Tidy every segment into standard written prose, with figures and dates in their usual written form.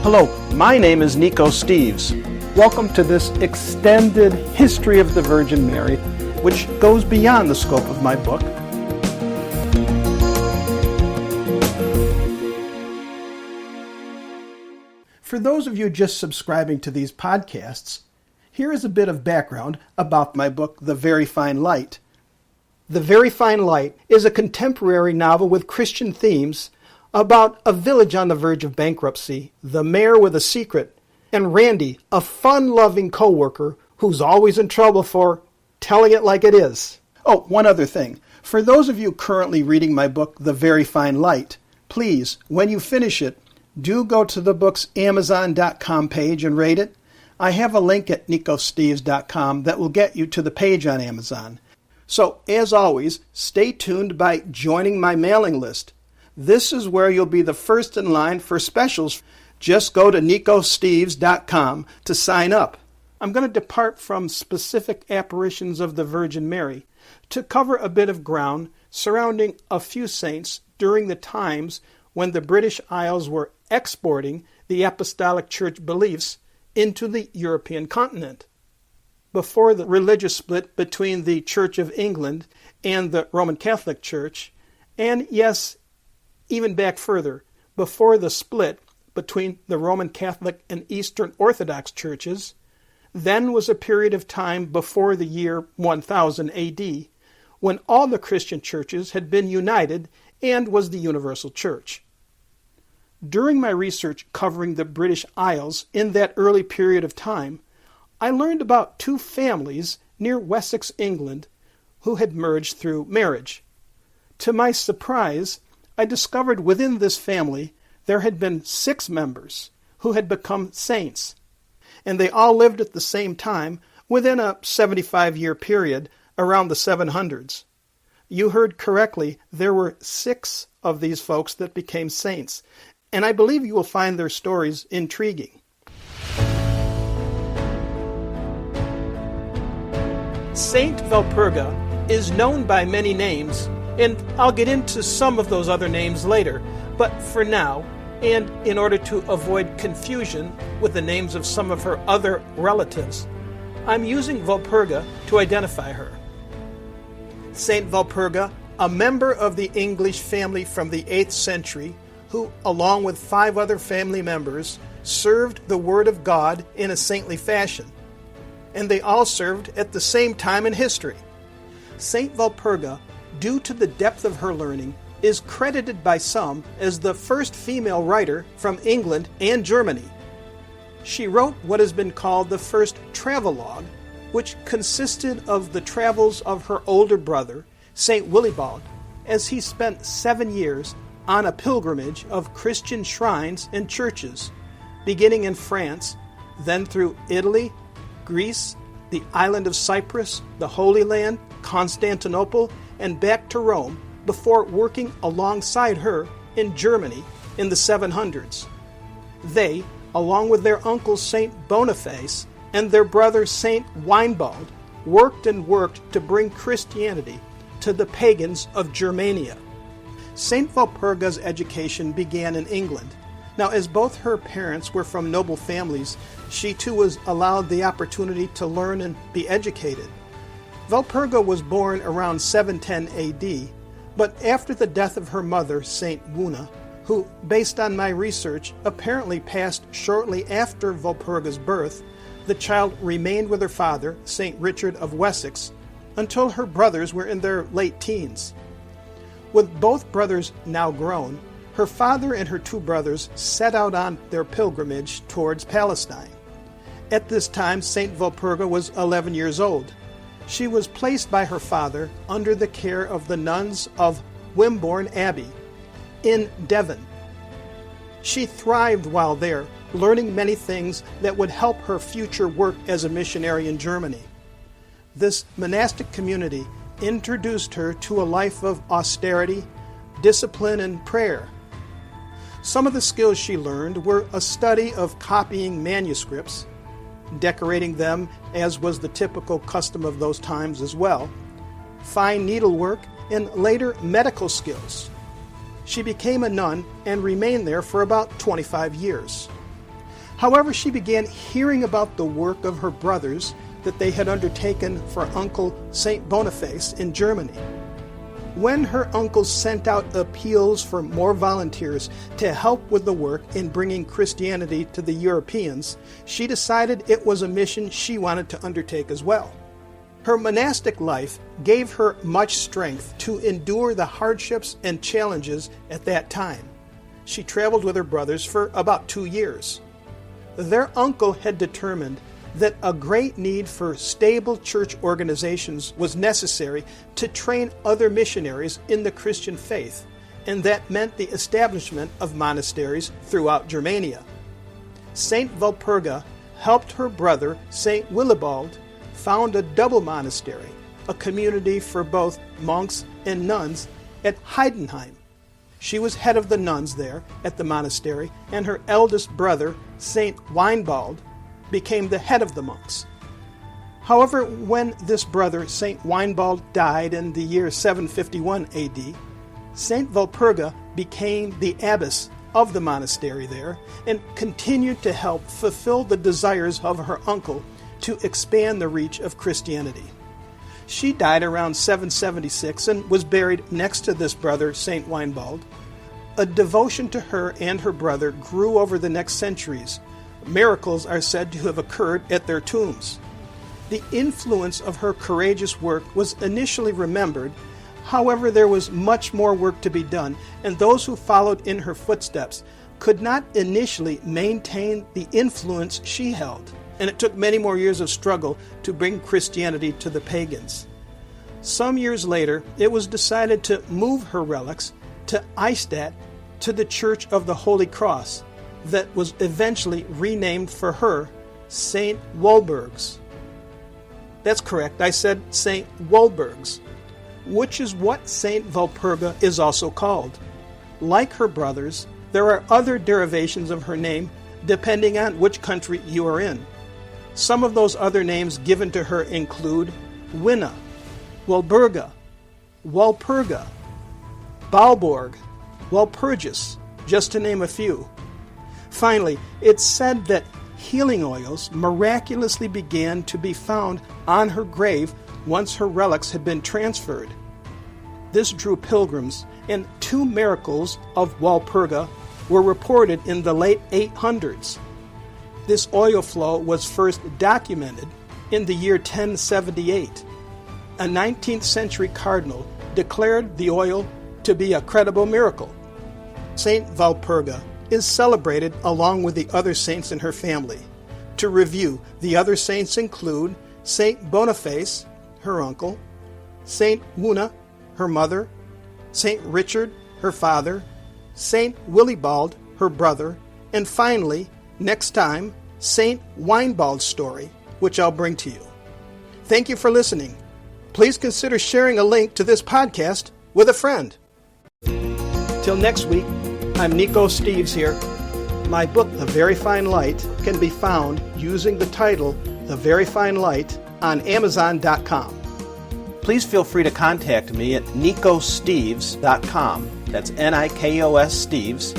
Hello, my name is Nico Steves. Welcome to this extended history of the Virgin Mary, which goes beyond the scope of my book. For those of you just subscribing to these podcasts, here is a bit of background about my book, The Very Fine Light. The Very Fine Light is a contemporary novel with Christian themes about a village on the verge of bankruptcy, the mayor with a secret, and Randy, a fun-loving co-worker who's always in trouble for telling it like it is. Oh, one other thing. For those of you currently reading my book, The Very Fine Light, please, when you finish it, do go to the book's Amazon.com page and rate it. I have a link at nicosteves.com that will get you to the page on Amazon. So, as always, stay tuned by joining my mailing list. This is where you'll be the first in line for specials. Just go to nicosteves.com to sign up. I'm going to depart from specific apparitions of the Virgin Mary to cover a bit of ground surrounding a few saints during the times when the British Isles were exporting the Apostolic Church beliefs into the European continent. Before the religious split between the Church of England and the Roman Catholic Church, and yes, even back further, before the split between the Roman Catholic and Eastern Orthodox churches, then was a period of time before the year 1000 AD, when all the Christian churches had been united and was the universal church. During my research covering the British Isles in that early period of time, I learned about two families near Wessex, England, who had merged through marriage. To my surprise, I discovered within this family there had been 6 members who had become saints, and they all lived at the same time within a 75-year period around the 700s. You heard correctly, there were 6 of these folks that became saints, and I believe you will find their stories intriguing. Saint Valpurga is known by many names, and I'll get into some of those other names later, but for now, and in order to avoid confusion with the names of some of her other relatives, I'm using Valpurga to identify her. Saint Valpurga, a member of the English family from the 8th century, who, along with 5 other family members, served the Word of God in a saintly fashion. And they all served at the same time in history. Saint Valpurga, due to the depth of her learning, is credited by some as the first female writer from England and Germany. She wrote what has been called the first travelogue, which consisted of the travels of her older brother, St Willibald, as he spent 7 years on a pilgrimage of Christian shrines and churches, beginning in France, then through Italy, Greece, the island of Cyprus, the Holy Land, Constantinople, and back to Rome before working alongside her in Germany in the 700s. They, along with their uncle St Boniface and their brother St Winebald, worked to bring Christianity to the pagans of Germania. St Valpurga's education began in England. Now, as both her parents were from noble families, she too was allowed the opportunity to learn and be educated. Valpurga was born around 710 AD, but after the death of her mother, St Wuna, who, based on my research, apparently passed shortly after Valpurga's birth, the child remained with her father, St Richard of Wessex, until her brothers were in their late teens. With both brothers now grown, her father and her 2 brothers set out on their pilgrimage towards Palestine. At this time, St Valpurga was 11 years old. She was placed by her father under the care of the nuns of Wimborne Abbey in Devon. She thrived while there, learning many things that would help her future work as a missionary in Germany. This monastic community introduced her to a life of austerity, discipline, and prayer. Some of the skills she learned were a study of copying manuscripts, decorating them as was the typical custom of those times as well, fine needlework, and later medical skills. She became a nun and remained there for about 25 years. However, she began hearing about the work of her brothers that they had undertaken for Uncle St. Boniface in Germany. When her uncles sent out appeals for more volunteers to help with the work in bringing Christianity to the Europeans, she decided it was a mission she wanted to undertake as well. Her monastic life gave her much strength to endure the hardships and challenges at that time. She traveled with her brothers for about 2 years. Their uncle had determined that a great need for stable church organizations was necessary to train other missionaries in the Christian faith, and that meant the establishment of monasteries throughout Germania. St. Valpurga helped her brother, St. Willibald, found a double monastery, a community for both monks and nuns at Heidenheim. She was head of the nuns there at the monastery, and her eldest brother, St. Winebald, became the head of the monks. However, when this brother, St. Winebald, died in the year 751 AD, St. Valpurga became the abbess of the monastery there and continued to help fulfill the desires of her uncle to expand the reach of Christianity. She died around 776 and was buried next to this brother, St. Winebald. A devotion to her and her brother grew over the next centuries. Miracles are said to have occurred at their tombs. The influence of her courageous work was initially remembered. However, there was much more work to be done, and those who followed in her footsteps could not initially maintain the influence she held, and it took many more years of struggle to bring Christianity to the pagans. Some years later, it was decided to move her relics to Eichstätt to the Church of the Holy Cross, that was eventually renamed for her St. Walburg's. That's correct, I said St. Walburg's, which is what St. Valpurga is also called. Like her brothers, there are other derivations of her name depending on which country you are in. Some of those other names given to her include Wuna, Walburga, Walpurga, Balborg, Walpurgis, just to name a few. Finally, it's said that healing oils miraculously began to be found on her grave once her relics had been transferred. This drew pilgrims, and 2 miracles of Walpurga were reported in the late 800s. This oil flow was first documented in the year 1078. A 19th century cardinal declared the oil to be a credible miracle. St. Valpurga is celebrated along with the other saints in her family. To review, the other saints include St. Boniface, her uncle, St. Wuna, her mother, St. Richard, her father, St. WillIebald, her brother, and finally, next time, St. Winebald's story, which I'll bring to you. Thank you for listening. Please consider sharing a link to this podcast with a friend. Till next week, I'm Nico Steves here. My book, The Very Fine Light, can be found using the title, The Very Fine Light, on Amazon.com. Please feel free to contact me at nicosteves.com. That's Nikos Steves,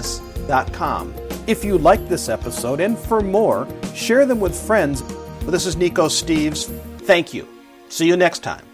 Steves.com. If you liked this episode, and for more, share them with friends. This is Nico Steves. Thank you. See you next time.